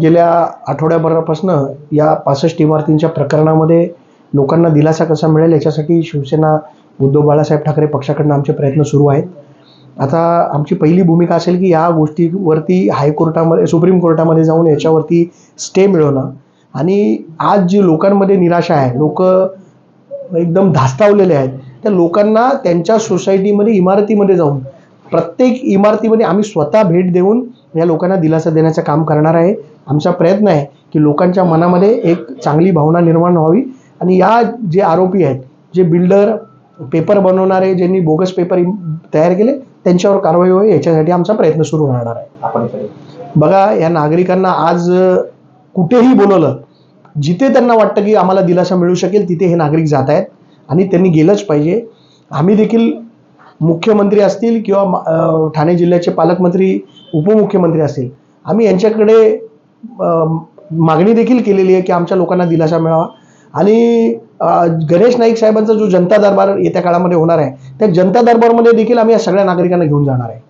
गेल्या आठवड्याभरापासून या 65 इमारतींच्या प्रकरणामध्ये लोकांना दिलासा कसा मिळेल याच्यासाठी शिवसेना उद्धव बाळासाहेब ठाकरे पक्षाकडून आमचे प्रयत्न सुरू आहेत. आता आमची पहिली भूमिका असेल की या गोष्टीवरती हायकोर्टामध्ये सुप्रीम कोर्टामध्ये जाऊन याच्यावरती स्टे मिळवणं आणि आज जी लोकांमध्ये निराशा आहे, लोक एकदम धास्तावलेले आहेत, त्या लोकांना त्यांच्या सोसायटीमध्ये इमारतीमध्ये जाऊन प्रत्येक इमारतीमध्ये आम्ही स्वतः भेट देऊन या लोकांना दिलासा देण्याचं काम करणार आहे. आमचा प्रयत्न आहे की लोकांच्या मनामध्ये एक चांगली भावना निर्माण व्हावी आणि या जे आरोपी आहेत, जे बिल्डर, पेपर बनवणारे, ज्यांनी बोगस पेपर तयार केले, त्यांच्यावर कारवाई होईल याच्यासाठी आमचा प्रयत्न सुरू राहणार आहे. आपण बघा, या नागरिकांना आज कुठेही बोलवलं, जिथे त्यांना वाटतं की आम्हाला दिलासा मिळू शकेल तिथे हे नागरिक जात आहेत आणि त्यांनी गेलंच पाहिजे. आम्ही देखील मुख्यमंत्री असतील किंवा ठाणे जिल्ह्याचे पालकमंत्री, उपमुख्यमंत्री असतील, आम्ही यांच्याकडे मागणी देखील केलेली आहे की आमच्या लोकांना दिलासा मिळावा आणि गणेश नाईक साहेबांचा जो जनता दरबार येत्या काळामध्ये होणार आहे, त्या जनता दरबारमध्ये देखील आम्ही या सगळ्या नागरिकांना घेऊन जाणार आहे.